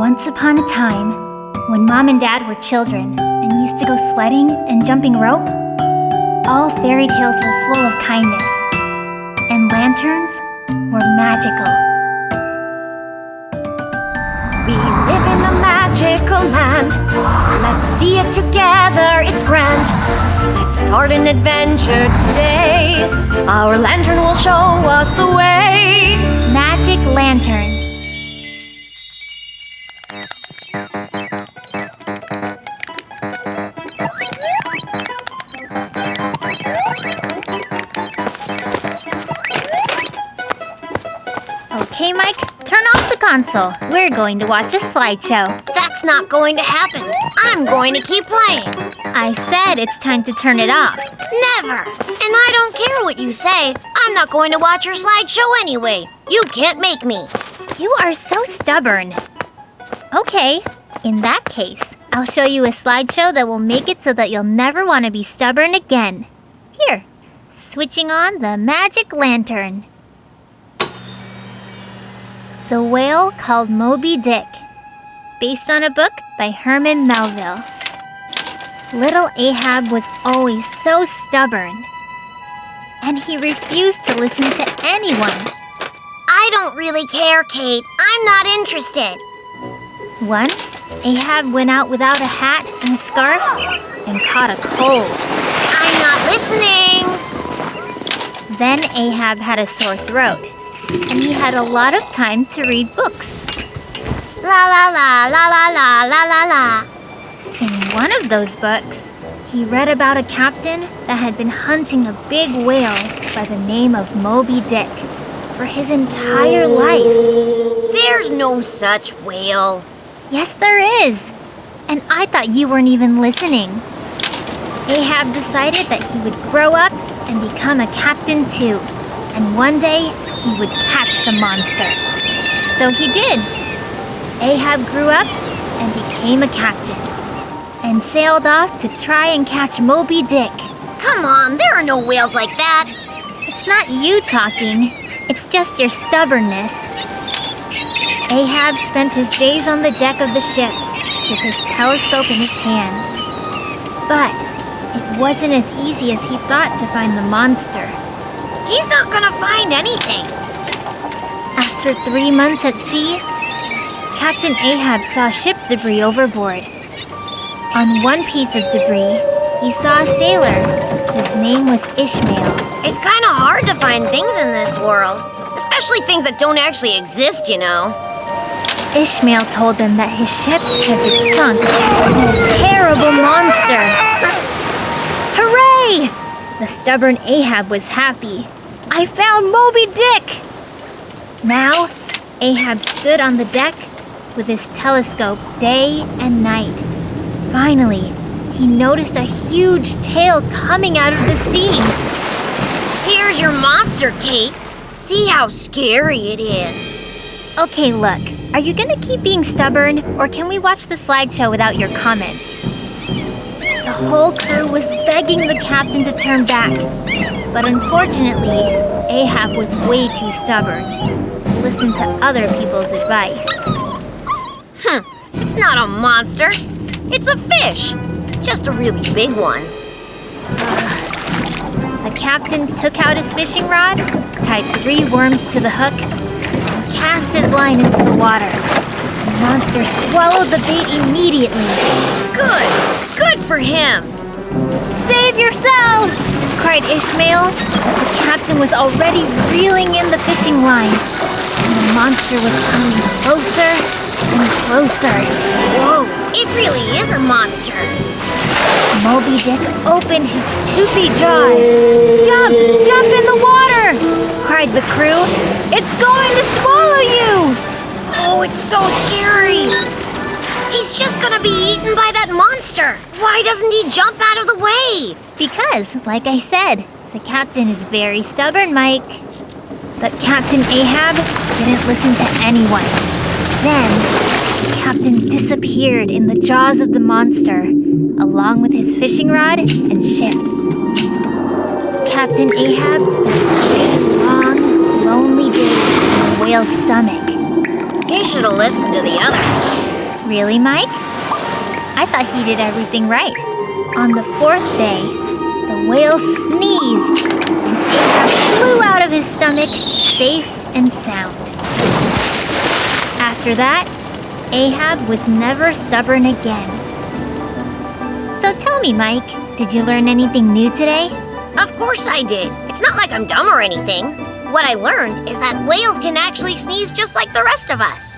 Once upon a time, when Mom and Dad were children and used to go sledding and jumping rope, all fairy tales were full of kindness, and lanterns were magical. We live in a magical land. Let's see it together, it's grand. Let's start an adventure today. Our lantern will show us the way. Magic Lantern. Okay, Mike, turn off the console. We're going to watch a slideshow. That's not going to happen. I'm going to keep playing. I said it's time to turn it off. Never! And I don't care what you say. I'm not going to watch your slideshow anyway. You can't make me. You are so stubborn. Okay, in that case, I'll show you a slideshow that will make it so that you'll never want to be stubborn again. Here, switching on the magic lantern. The Whale Called Moby-Dick, based on a book by Herman Melville. Little Ahab was always so stubborn, and he refused to listen to anyone. I don't really care, Kate. I'm not interested. Once, Ahab went out without a hat and a scarf and caught a cold. I'm not listening. Then Ahab had a sore throat, and he had a lot of time to read books. La la la la la la la la la. In one of those books, he read about a captain that had been hunting a big whale by the name of Moby-Dick for his entire life. There's no such whale. Yes, there is. And I thought you weren't even listening. Ahab decided that he would grow up and become a captain too. And one day, he would catch the monster. So he did. Ahab grew up and became a captain, and sailed off to try and catch Moby-Dick. Come on, there are no whales like that. It's not you talking, it's just your stubbornness. Ahab spent his days on the deck of the ship with his telescope in his hands. But it wasn't as easy as he thought to find the monster. He's not gonna find anything. After 3 months at sea, Captain Ahab saw ship debris overboard. On one piece of debris, he saw a sailor whose name was Ishmael. It's kind of hard to find things in this world, especially things that don't actually exist, you know. Ishmael told them that his ship had been sunk by a terrible monster. Hooray! The stubborn Ahab was happy. I found Moby-Dick! Now, Ahab stood on the deck with his telescope day and night. Finally, he noticed a huge tail coming out of the sea. Here's your monster, Kate. See how scary it is. Okay, look, are you gonna keep being stubborn, or can we watch the slideshow without your comments? The whole crew was begging the captain to turn back, but unfortunately, Ahab was way too stubborn to listen to other people's advice. It's not a monster. It's a fish. Just a really big one. The captain took out his fishing rod, tied 3 worms to the hook, and cast his line into the water. The monster swallowed the bait immediately. Good for him. Save yourselves! Cried Ishmael. The captain was already reeling in the fishing line, and the monster was coming closer and closer. Whoa, it really is a monster. Moby-Dick opened his toothy jaws. Jump! Jump in the water! Cried the crew. It's going to swallow you! Oh, it's so scary. He's just gonna be eaten by that monster. Why doesn't he jump out of the way? Because, like I said, the captain is very stubborn, Mike. But Captain Ahab didn't listen to anyone. Then, the captain disappeared in the jaws of the monster, along with his fishing rod and ship. Captain Ahab spent 3 long, lonely days in the whale's stomach. He should have listened to the others. Really, Mike? I thought he did everything right. On the 4th day, the whale sneezed, and Ahab flew out of his stomach, safe and sound. After that, Ahab was never stubborn again. So tell me, Mike, did you learn anything new today? Of course I did. It's not like I'm dumb or anything. What I learned is that whales can actually sneeze just like the rest of us.